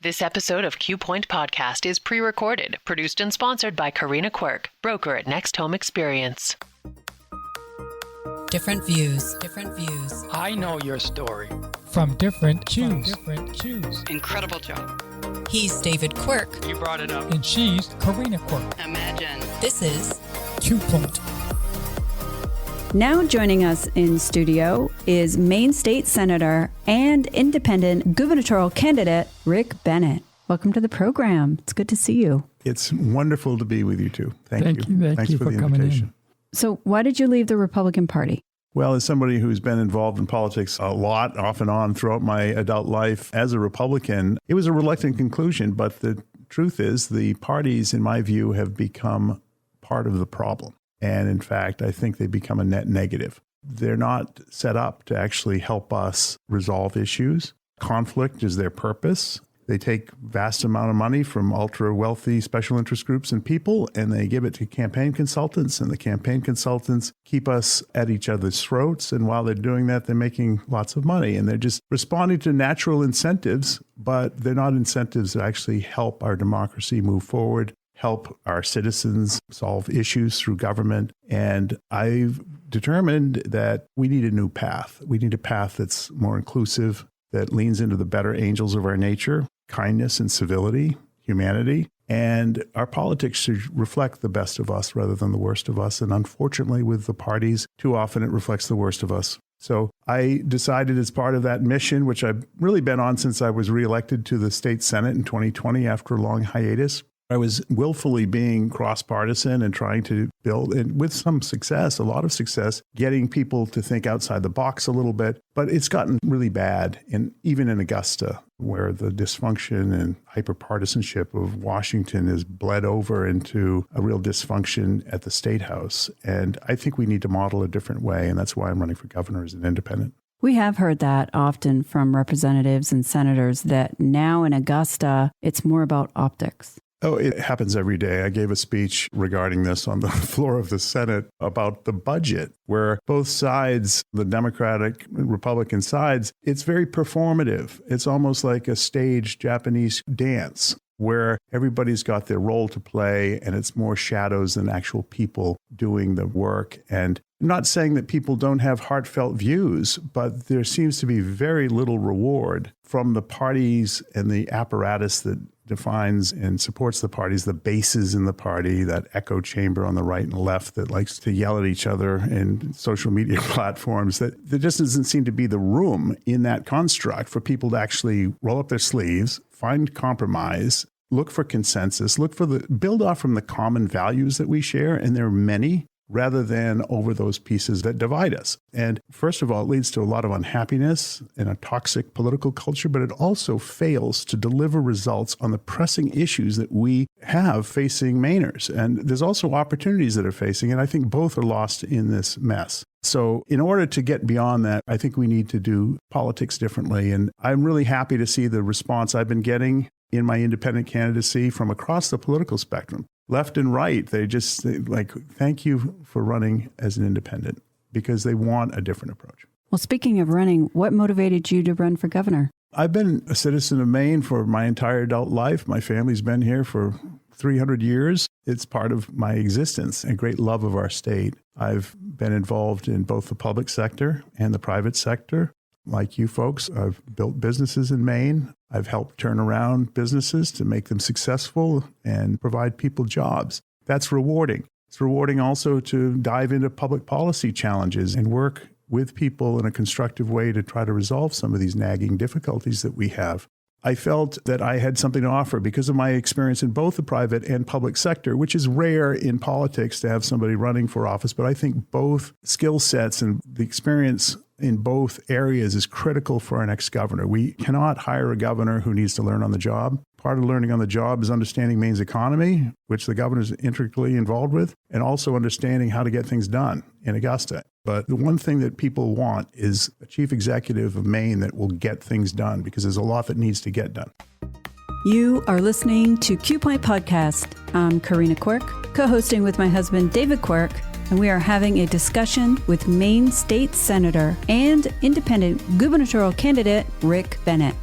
This episode of Q Point Podcast is pre-recorded, produced and sponsored by Karina Quirk, broker at Next Home Experience. Different views. I know your story. From different cues. Incredible job. He's David Quirk. You brought it up. And she's Karina Quirk. Imagine. This is Q Point. Now joining us in studio is Maine State Senator and independent gubernatorial candidate Rick Bennett. Welcome to the program. It's good to see you. It's wonderful to be with you two. Thank you. Thank you for the coming invitation. in. So why did you leave the Republican Party? Well, as somebody who's been involved in politics a lot, off and on, throughout my adult life as a Republican, it was a reluctant conclusion. But the truth is the parties, in my view, have become part of the problem. And in fact, I think they become a net negative. They're not set up to actually help us resolve issues. Conflict is their purpose. They take vast amount of money from ultra-wealthy special interest groups and people, and they give it to campaign consultants, and the campaign consultants keep us at each other's throats. And while they're doing that, they're making lots of money, and they're just responding to natural incentives, but they're not incentives that actually help our democracy move forward, help our citizens solve issues through government. And I've determined that we need a new path. We need a path that's more inclusive, that leans into the better angels of our nature, kindness and civility, humanity. And our politics should reflect the best of us rather than the worst of us. And unfortunately, with the parties, too often it reflects the worst of us. So I decided as part of that mission, which I've really been on since I was reelected to the state Senate in 2020 after a long hiatus, I was willfully being cross-partisan and trying to build, and with some success, a lot of success, getting people to think outside the box a little bit. But it's gotten really bad, even in Augusta, where the dysfunction and hyper-partisanship of Washington has bled over into a real dysfunction at the State House. And I think we need to model a different way, and that's why I'm running for governor as an independent. We have heard that often from representatives and senators that now in Augusta, it's more about optics. Oh, it happens every day. I gave a speech regarding this on the floor of the Senate about the budget, where both sides, the Democratic and Republican sides, it's very performative. It's almost like a staged Japanese dance where everybody's got their role to play, and it's more shadows than actual people doing the work. And I'm not saying that people don't have heartfelt views, but there seems to be very little reward from the parties and the apparatus that defines and supports the parties, the bases in the party, that echo chamber on the right and left that likes to yell at each other in social media platforms, that there just doesn't seem to be the room in that construct for people to actually roll up their sleeves, find compromise, look for consensus, build off from the common values that we share, and there are many, rather than over those pieces that divide us. And first of all, it leads to a lot of unhappiness and a toxic political culture, but it also fails to deliver results on the pressing issues that we have facing Mainers. And there's also opportunities that are facing, and I think both are lost in this mess. So in order to get beyond that, I think we need to do politics differently. And I'm really happy to see the response I've been getting in my independent candidacy from across the political spectrum. Left and right, they thank you for running as an independent, because they want a different approach. Well, speaking of running, what motivated you to run for governor? I've been a citizen of Maine for my entire adult life. My family's been here for 300 years. It's part of my existence, a great love of our state. I've been involved in both the public sector and the private sector. Like you folks, I've built businesses in Maine. I've helped turn around businesses to make them successful and provide people jobs. That's rewarding. It's rewarding also to dive into public policy challenges and work with people in a constructive way to try to resolve some of these nagging difficulties that we have. I felt that I had something to offer because of my experience in both the private and public sector, which is rare in politics to have somebody running for office. But I think both skill sets and the experience in both areas is critical for our next governor. We cannot hire a governor who needs to learn on the job. Part of learning on the job is understanding Maine's economy, which the governor is intricately involved with, and also understanding how to get things done in Augusta. But the one thing that people want is a chief executive of Maine that will get things done, because there's a lot that needs to get done. You are listening to Q Point Podcast. I'm Karina Quirk, co-hosting with my husband, David Quirk, and we are having a discussion with Maine State Senator and independent gubernatorial candidate Rick Bennett.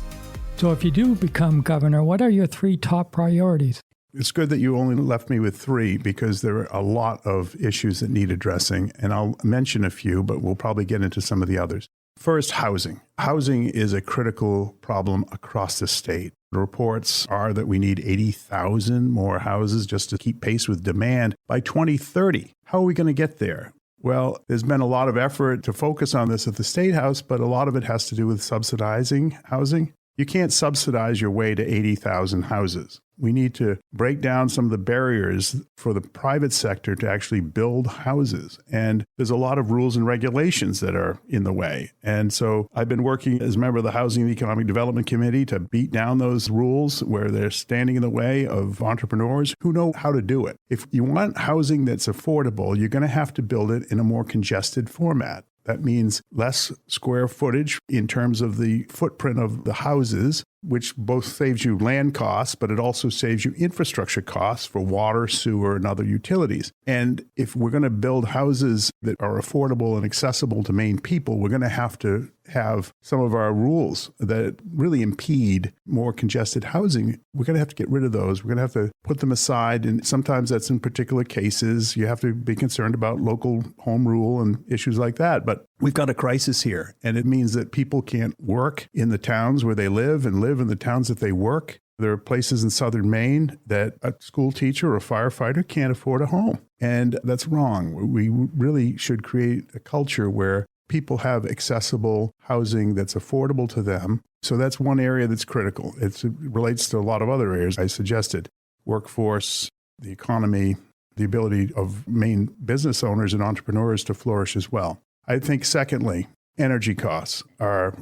So if you do become governor, what are your 3 top priorities? It's good that you only left me with 3 because there are a lot of issues that need addressing, and I'll mention a few, but we'll probably get into some of the others. First, housing. Housing is a critical problem across the state. The reports are that we need 80,000 more houses just to keep pace with demand by 2030. How are we going to get there? Well, there's been a lot of effort to focus on this at the State House, but a lot of it has to do with subsidizing housing. You can't subsidize your way to 80,000 houses. We need to break down some of the barriers for the private sector to actually build houses. And there's a lot of rules and regulations that are in the way. And so I've been working as a member of the Housing and Economic Development Committee to beat down those rules where they're standing in the way of entrepreneurs who know how to do it. If you want housing that's affordable, you're going to have to build it in a more congested format. That means less square footage in terms of the footprint of the houses, which both saves you land costs, but it also saves you infrastructure costs for water, sewer, and other utilities. And if we're going to build houses that are affordable and accessible to Maine people, we're going to have some of our rules that really impede more congested housing. We're going to have to get rid of those. We're going to have to put them aside. And sometimes that's in particular cases. You have to be concerned about local home rule and issues like that. But we've got a crisis here. And it means that people can't work in the towns where they live and live in the towns that they work. There are places in southern Maine that a school teacher or a firefighter can't afford a home. And that's wrong. We really should create a culture where people have accessible housing that's affordable to them. So that's one area that's critical. It relates to a lot of other areas I suggested. Workforce, the economy, the ability of Maine business owners and entrepreneurs to flourish as well. I think, secondly, energy costs are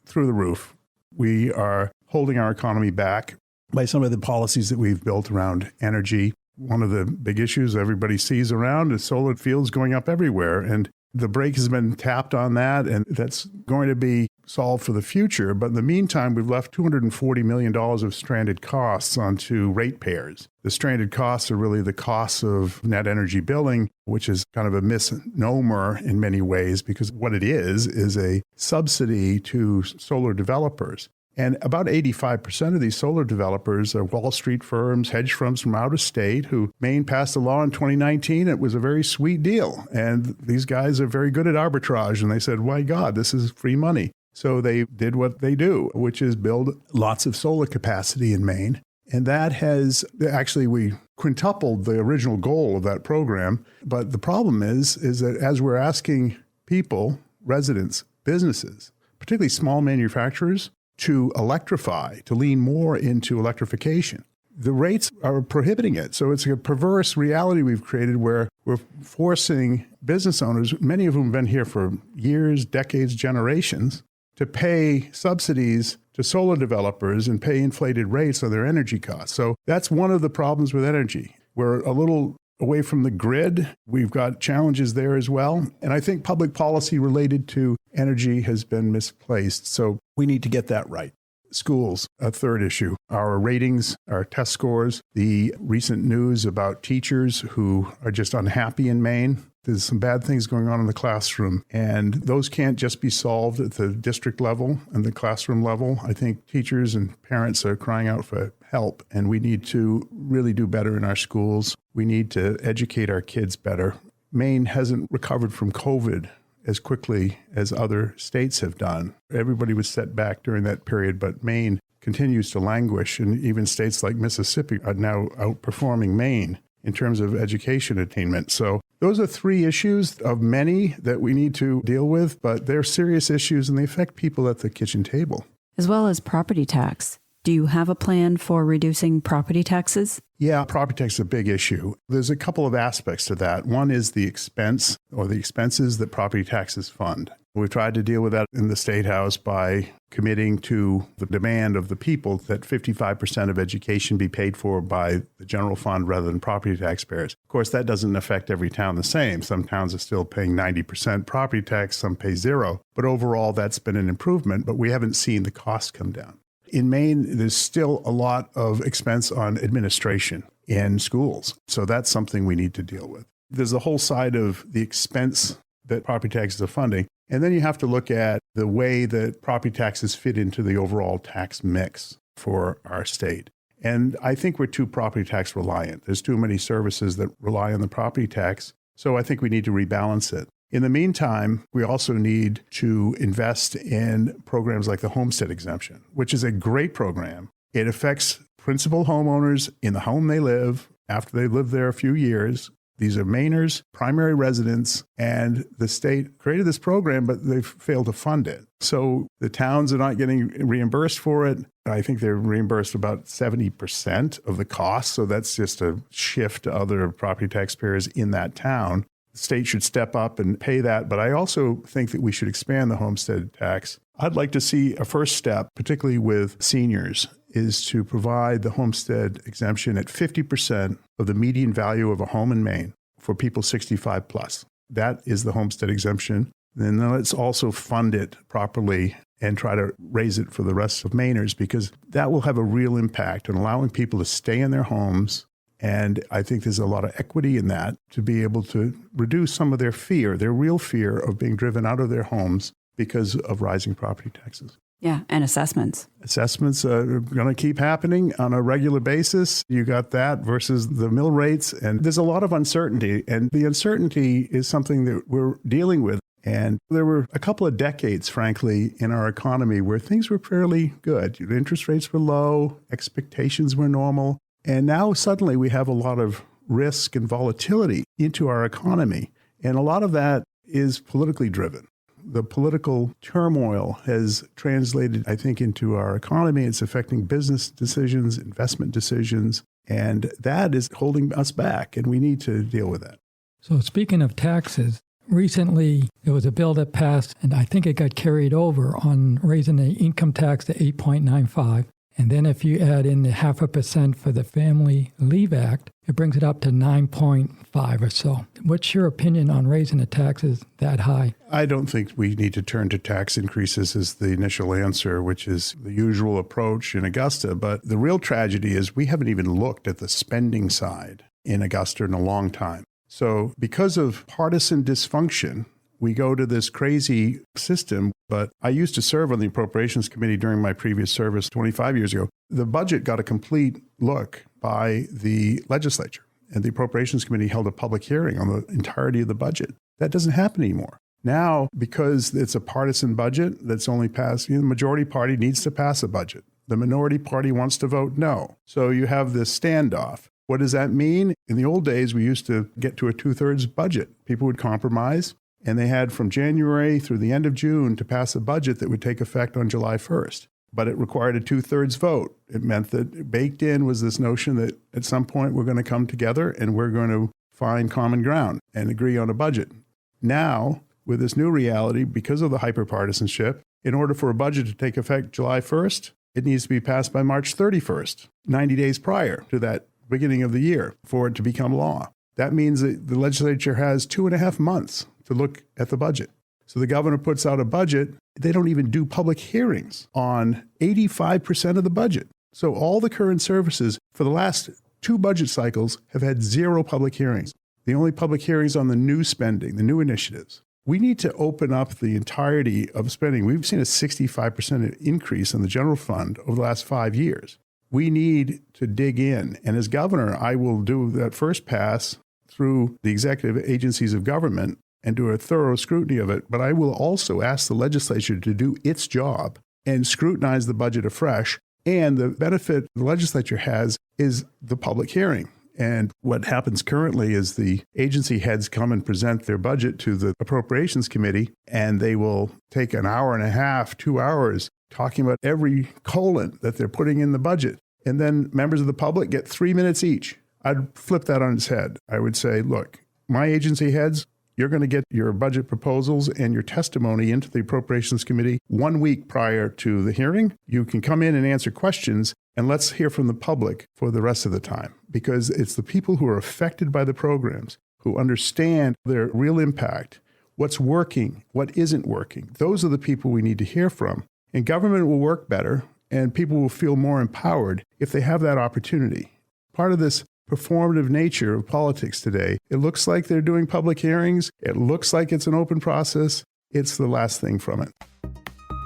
through the roof. We are holding our economy back by some of the policies that we've built around energy. One of the big issues everybody sees around is solar fields going up everywhere. And the brake has been tapped on that, and that's going to be solved for the future. But in the meantime, we've left $240 million of stranded costs onto ratepayers. The stranded costs are really the costs of net energy billing, which is kind of a misnomer in many ways, because what it is a subsidy to solar developers. And about 85% of these solar developers are Wall Street firms, hedge funds from out of state, who Maine passed a law in 2019. It was a very sweet deal. And these guys are very good at arbitrage. And they said, my God, this is free money. So they did what they do, which is build lots of solar capacity in Maine. And that has actually, we quintupled the original goal of that program. But the problem is that as we're asking people, residents, businesses, particularly small manufacturers, to electrify, to lean more into electrification, the rates are prohibiting it. So it's a perverse reality we've created where we're forcing business owners, many of whom have been here for years, decades, generations, to pay subsidies to solar developers and pay inflated rates on their energy costs. So that's one of the problems with energy. We're a little away from the grid. We've got challenges there as well. And I think public policy related to energy has been misplaced. So we need to get that right. Schools, a third issue. Our ratings, our test scores, the recent news about teachers who are just unhappy in Maine. There's some bad things going on in the classroom, and those can't just be solved at the district level and the classroom level. I think teachers and parents are crying out for help, and we need to really do better in our schools. We need to educate our kids better. Maine hasn't recovered from COVID as quickly as other states have done. Everybody was set back during that period, but Maine continues to languish, and even states like Mississippi are now outperforming Maine in terms of education attainment. So those are 3 issues of many that we need to deal with, but they're serious issues and they affect people at the kitchen table. As well as property tax. Do you have a plan for reducing property taxes? Yeah, property tax is a big issue. There's a couple of aspects to that. One is the expense or the expenses that property taxes fund. We've tried to deal with that in the State House by committing to the demand of the people that 55% of education be paid for by the general fund rather than property taxpayers. Of course, that doesn't affect every town the same. Some towns are still paying 90% property tax, some pay 0. But overall, that's been an improvement, but we haven't seen the cost come down. In Maine, there's still a lot of expense on administration in schools. So that's something we need to deal with. There's a whole side of the expense that property taxes are funding. And then you have to look at the way that property taxes fit into the overall tax mix. for our state. And I think we're too property tax reliant. There's too many services that rely on the property tax. So I think we need to rebalance it. In the meantime, we also need to invest in programs like the Homestead Exemption, which is a great program. It affects principal homeowners in the home they live after they've lived there a few years. These are Mainers, primary residents, and the state created this program, but they've failed to fund it. So the towns are not getting reimbursed for it. I think they're reimbursed about 70% of the cost. So that's just a shift to other property taxpayers in that town. The state should step up and pay that. But I also think that we should expand the homestead tax. I'd like to see a first step, particularly with seniors, is to provide the homestead exemption at 50% of the median value of a home in Maine for people 65 plus. That is the homestead exemption. Then let's also fund it properly and try to raise it for the rest of Mainers, because that will have a real impact on allowing people to stay in their homes. And I think there's a lot of equity in that to be able to reduce some of their fear, their real fear of being driven out of their homes because of rising property taxes. Yeah, and assessments. Assessments are going to keep happening on a regular basis. You got that versus the mill rates. And there's a lot of uncertainty. And the uncertainty is something that we're dealing with. And there were a couple of decades, frankly, in our economy where things were fairly good. Interest rates were low, expectations were normal. And now suddenly we have a lot of risk and volatility into our economy. And a lot of that is politically driven. The political turmoil has translated, I think, into our economy. It's affecting business decisions, investment decisions, and that is holding us back, and we need to deal with that. So speaking of taxes, recently there was a bill that passed, and I think it got carried over on raising the income tax to 8.95. And then if you add in the 0.5% for the Family Leave Act, it brings it up to 9.5 or so. What's your opinion on raising the taxes that high? I don't think we need to turn to tax increases as the initial answer, which is the usual approach in Augusta. But the real tragedy is we haven't even looked at the spending side in Augusta in a long time. So because of partisan dysfunction, we go to this crazy system. But I used to serve on the Appropriations Committee during my previous service 25 years ago. The budget got a complete look by the Legislature, and the Appropriations Committee held a public hearing on the entirety of the budget. That doesn't happen anymore. Now, because it's a partisan budget that's only passed, the majority party needs to pass a budget. The minority party wants to vote no. So you have this standoff. What does that mean? In the old days, we used to get to a 2/3 budget. People would compromise. And they had from January through the end of June to pass a budget that would take effect on July 1st. But it required a 2/3 vote. It meant that baked in was this notion that at some point we're going to come together and we're going to find common ground and agree on a budget. Now, with this new reality, because of the hyperpartisanship, in order for a budget to take effect July 1st, it needs to be passed by March 31st, 90 days prior to that beginning of the year for it to become law. That means that the legislature has 2.5 months to look at the budget. So the governor puts out a budget. They don't even do public hearings on 85% of the budget. So all the current services for the last 2 budget cycles have had 0 public hearings. The only public hearings on the new spending, the new initiatives. We need to open up the entirety of spending. We've seen a 65% increase in the general fund over the last 5 years. We need to dig in. And as governor, I will do that first pass through the executive agencies of government and do a thorough scrutiny of it. But I will also ask the legislature to do its job and scrutinize the budget afresh. And the benefit the legislature has is the public hearing. And what happens currently is the agency heads come and present their budget to the Appropriations Committee, and they will take an hour and a half, 2 hours, talking about every colon that they're putting in the budget. And then members of the public get 3 minutes each. I'd flip that on its head. I would say, look, my agency heads, you're going to get your budget proposals and your testimony into the Appropriations Committee 1 week prior to the hearing. You can come in and answer questions, and let's hear from the public for the rest of the time, because it's the people who are affected by the programs, who understand their real impact, what's working, what isn't working. Those are the people we need to hear from. And government will work better, and people will feel more empowered if they have that opportunity. Part of this performative nature of politics today, it looks like they're doing public hearings. It looks like it's an open process. It's the last thing from it.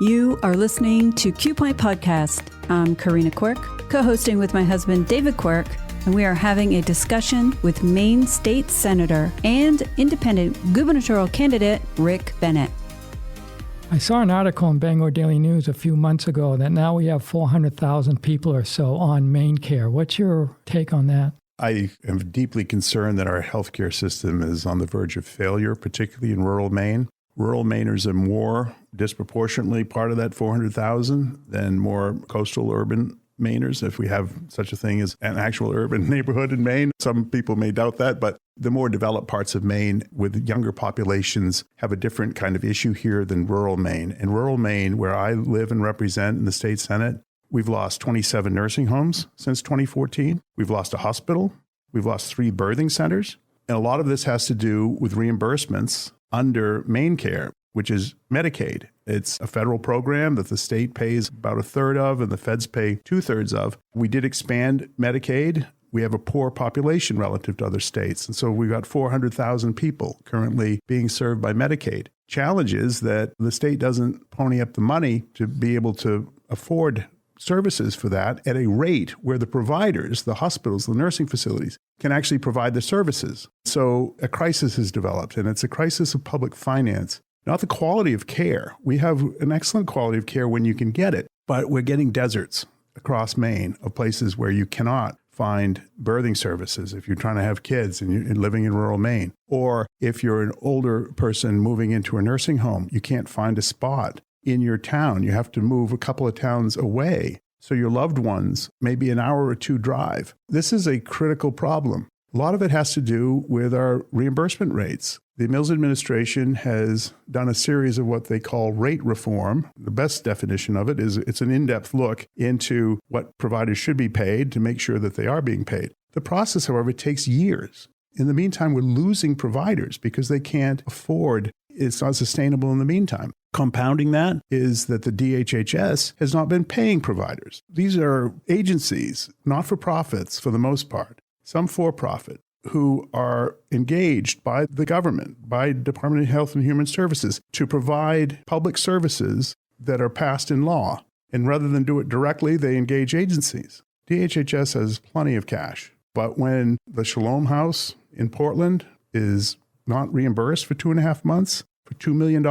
You are listening to Q Point Podcast. I'm Karina Quirk, co-hosting with my husband, David Quirk, and we are having a discussion with Maine State Senator and independent gubernatorial candidate, Rick Bennett. I saw an article in Bangor Daily News a few months ago that now we have 400,000 people or so on MaineCare. What's your take on that? I am deeply concerned that our healthcare system is on the verge of failure, particularly in rural Maine. Rural Mainers are more disproportionately part of that 400,000 than more coastal urban Mainers, if we have such a thing as an actual urban neighborhood in Maine. Some people may doubt that, but the more developed parts of Maine with younger populations have a different kind of issue here than rural Maine. In rural Maine, where I live and represent in the state Senate, we've lost 27 nursing homes since 2014. We've lost a hospital. We've lost 3 birthing centers. And a lot of this has to do with reimbursements under MaineCare, which is Medicaid. It's a federal program that the state pays about a third of and the feds pay 2/3 of. We did expand Medicaid. We have a poor population relative to other states. And so we've got 400,000 people currently being served by Medicaid. Challenge is that the state doesn't pony up the money to be able to afford services for that at a rate where the providers, the hospitals, the nursing facilities, can actually provide the services. So a crisis has developed, and it's a crisis of public finance, not the quality of care. We have an excellent quality of care when you can get it, but we're getting deserts across Maine of places where you cannot find birthing services if you're trying to have kids and you're living in rural Maine. Or if you're an older person moving into a nursing home, you can't find a spot in your town. You have to move a couple of towns away. So your loved ones, maybe an hour or 2 drive. This is a critical problem. A lot of it has to do with our reimbursement rates. The Mills administration has done a series of what they call rate reform. The best definition of it is it's an in-depth look into what providers should be paid to make sure that they are being paid. The process, however, takes years. In the meantime, we're losing providers because they can't afford. It's not sustainable in the meantime. Compounding that is that the DHHS has not been paying providers. These are agencies, not-for-profits for the most part, some for-profit, who are engaged by the government, by Department of Health and Human Services, to provide public services that are passed in law. And rather than do it directly, they engage agencies. DHHS has plenty of cash. But when the Shalom House in Portland is not reimbursed for 2.5 months, for $2 million,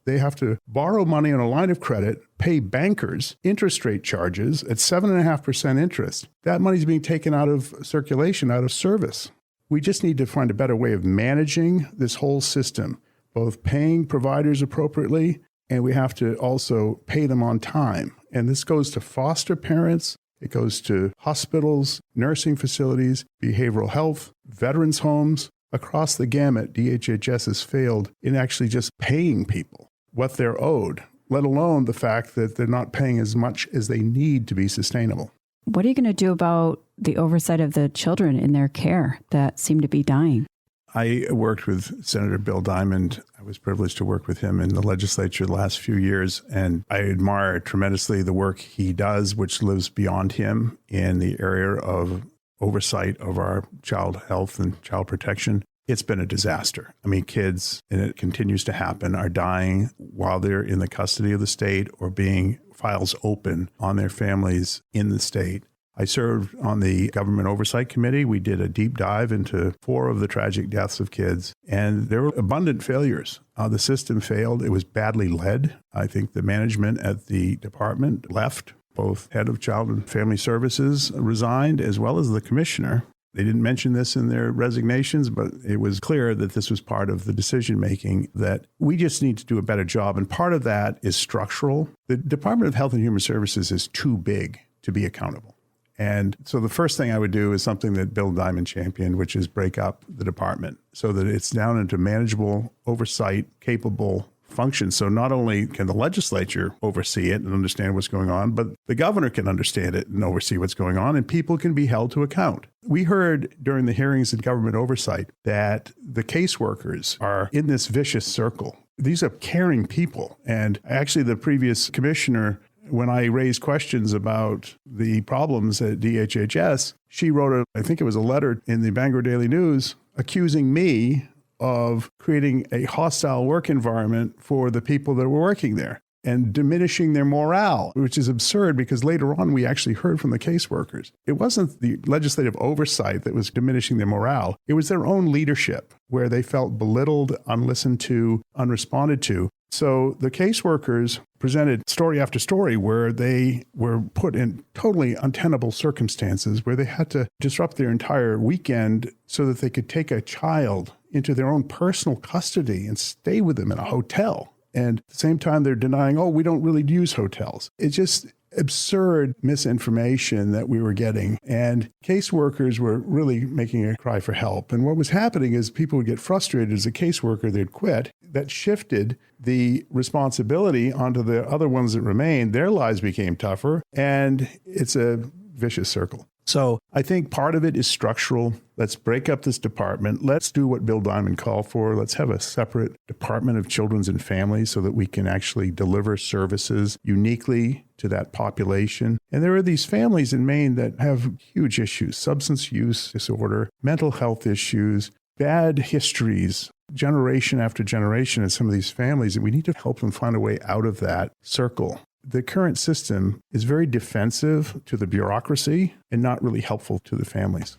they have to borrow money on a line of credit, pay bankers interest rate charges at 7.5% interest. That money is being taken out of circulation, out of service. We just need to find a better way of managing this whole system, both paying providers appropriately, and we have to also pay them on time. And this goes to foster parents, it goes to hospitals, nursing facilities, behavioral health, veterans' homes. Across the gamut, DHHS has failed in actually just paying people what they're owed, let alone the fact that they're not paying as much as they need to be sustainable. What are you going to do about the oversight of the children in their care that seem to be dying? I worked with Senator Bill Diamond. I was privileged to work with him in the legislature the last few years, and I admire tremendously the work he does, which lives beyond him in the area of oversight of our child health and child protection. It's been a disaster. I mean, kids, and it continues to happen, are dying while they're in the custody of the state or being files open on their families in the state. I served on the Government Oversight Committee. We did a deep dive into 4 of the tragic deaths of kids, and there were abundant failures. The system failed. It was badly led. I think the management at the department left. Both head of Child and Family Services resigned, as well as the commissioner. They didn't mention this in their resignations, but it was clear that this was part of the decision-making, that we just need to do a better job. And part of that is structural. The Department of Health and Human Services is too big to be accountable. And so the first thing I would do is something that Bill Diamond championed, which is break up the department so that it's down into manageable, oversight, capable function. So not only can the legislature oversee it and understand what's going on, but the governor can understand it and oversee what's going on, and people can be held to account. We heard during the hearings in government oversight that the caseworkers are in this vicious circle. These are caring people. And actually the previous commissioner, when I raised questions about the problems at DHHS, she wrote I think it was a letter in the Bangor Daily News accusing me of creating a hostile work environment for the people that were working there. and diminishing their morale, which is absurd because later on we actually heard from the caseworkers. It wasn't the legislative oversight that was diminishing their morale. It was their own leadership where they felt belittled, unlistened to, unresponded to. So the caseworkers presented story after story where they were put in totally untenable circumstances, where they had to disrupt their entire weekend so that they could take a child into their own personal custody and stay with them in a hotel. And at the same time, they're denying, we don't really use hotels. It's just absurd misinformation that we were getting. And caseworkers were really making a cry for help. And what was happening is people would get frustrated as a caseworker, they'd quit. That shifted the responsibility onto the other ones that remained. Their lives became tougher, and it's a vicious circle. So I think part of it is structural. Let's break up this department. Let's do what Bill Diamond called for. Let's have a separate Department of Children's and Families so that we can actually deliver services uniquely to that population. And there are these families in Maine that have huge issues: substance use disorder, mental health issues, bad histories, generation after generation in some of these families, and we need to help them find a way out of that circle. The current system is very defensive to the bureaucracy and not really helpful to the families.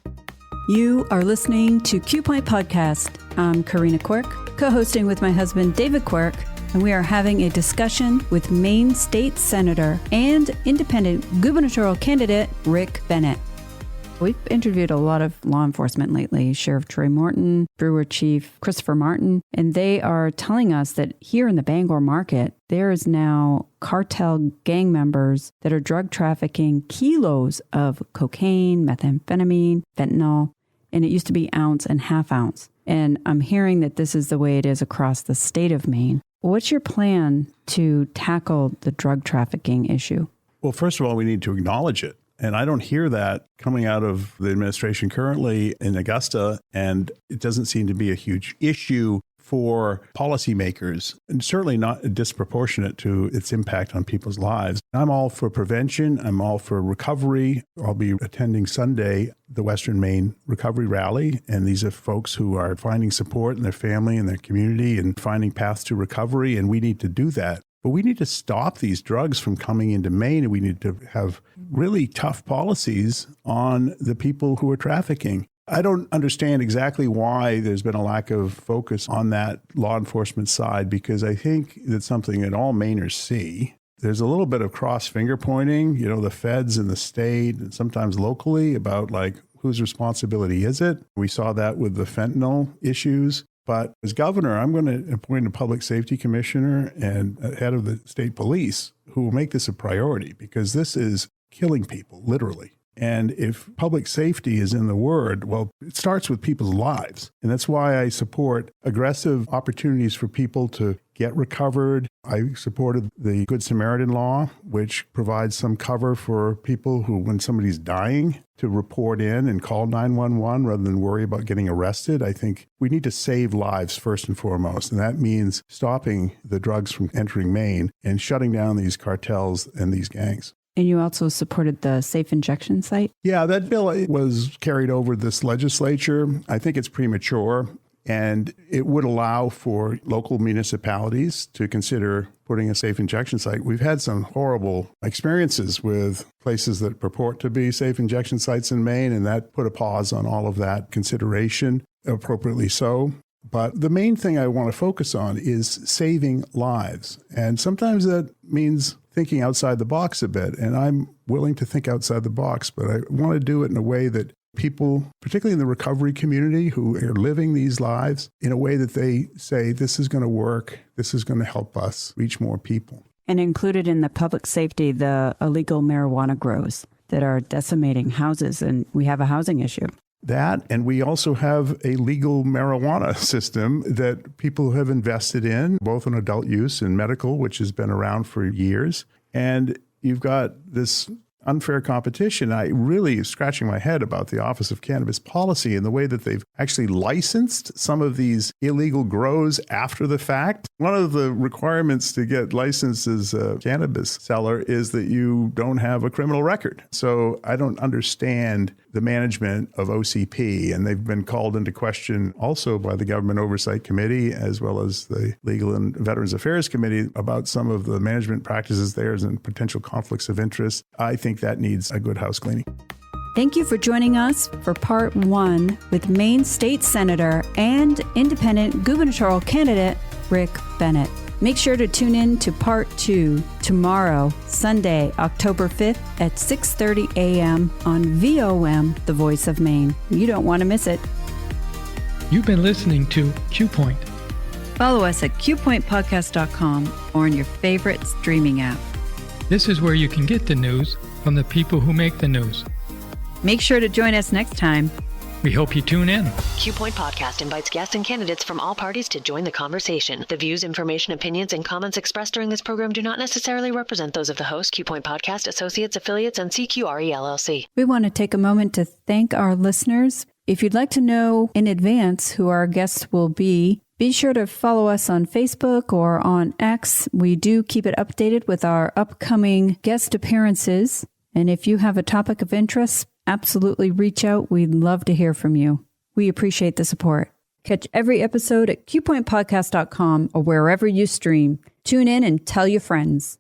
You are listening to Q Point Podcast. I'm Karina Quirk, co-hosting with my husband, David Quirk, and we are having a discussion with Maine State Senator and independent gubernatorial candidate, Rick Bennett. We've interviewed a lot of law enforcement lately, Sheriff Troy Morton, Brewer Chief Christopher Martin, and they are telling us that here in the Bangor market, there is now cartel gang members that are drug trafficking kilos of cocaine, methamphetamine, fentanyl, and it used to be ounce and half ounce. And I'm hearing that this is the way it is across the state of Maine. What's your plan to tackle the drug trafficking issue? Well, first of all, we need to acknowledge it. And I don't hear that coming out of the administration currently in Augusta, and it doesn't seem to be a huge issue for policymakers, and certainly not disproportionate to its impact on people's lives. I'm all for prevention. I'm all for recovery. I'll be attending Sunday the Western Maine Recovery Rally, and these are folks who are finding support in their family and their community and finding paths to recovery, and we need to do that. But we need to stop these drugs from coming into Maine, and we need to have really tough policies on the people who are trafficking. I don't understand exactly why there's been a lack of focus on that law enforcement side, because I think that's something that all Mainers see. There's a little bit of cross-finger pointing, the feds and the state, and sometimes locally, about whose responsibility is it? We saw that with the fentanyl issues. But as governor, I'm going to appoint a public safety commissioner and a head of the state police who will make this a priority, because this is killing people, literally. And if public safety is in the word, well, it starts with people's lives. And that's why I support aggressive opportunities for people to get recovered. I supported the Good Samaritan law, which provides some cover for people who, when somebody's dying, to report in and call 911 rather than worry about getting arrested. I think we need to save lives first and foremost. And that means stopping the drugs from entering Maine and shutting down these cartels and these gangs. And you also supported the safe injection site? Yeah, that bill was carried over this legislature. I think it's premature, and it would allow for local municipalities to consider putting a safe injection site. We've had some horrible experiences with places that purport to be safe injection sites in Maine, and that put a pause on all of that consideration, appropriately so. But the main thing I want to focus on is saving lives. And sometimes that means thinking outside the box a bit. And I'm willing to think outside the box, but I want to do it in a way that people, particularly in the recovery community who are living these lives, in a way that they say, this is going to work, this is going to help us reach more people. And included in the public safety, the illegal marijuana grows that are decimating houses, and we have a housing issue. That, and we also have a legal marijuana system that people have invested in, both in adult use and medical, which has been around for years. And you've got this unfair competition. I really scratching my head about the Office of Cannabis Policy and the way that they've actually licensed some of these illegal grows after the fact. One of the requirements to get licensed as a cannabis seller is that you don't have a criminal record. So I don't understand the management of OCP, and they've been called into question also by the Government Oversight Committee as well as the Legal and Veterans Affairs Committee about some of the management practices there and potential conflicts of interest. I think that needs a good house cleaning. Thank you for joining us for part 1 with Maine State Senator and independent gubernatorial candidate Rick Bennett. Make sure to tune in to part 2 tomorrow, Sunday, October 5th at 6:30 a.m. on VOM, The Voice of Maine. You don't want to miss it. You've been listening to Q Point. Follow us at qpointpodcast.com or on your favorite streaming app. This is where you can get the news from the people who make the news. Make sure to join us next time. We hope you tune in. Q Point Podcast invites guests and candidates from all parties to join the conversation. The views, information, opinions, and comments expressed during this program do not necessarily represent those of the host, Q Point Podcast, associates, affiliates, and CQRE LLC. We want to take a moment to thank our listeners. If you'd like to know in advance who our guests will be sure to follow us on Facebook or on X. We do keep it updated with our upcoming guest appearances. And if you have a topic of interest, absolutely reach out. We'd love to hear from you. We appreciate the support. Catch every episode at qpointpodcast.com or wherever you stream. Tune in and tell your friends.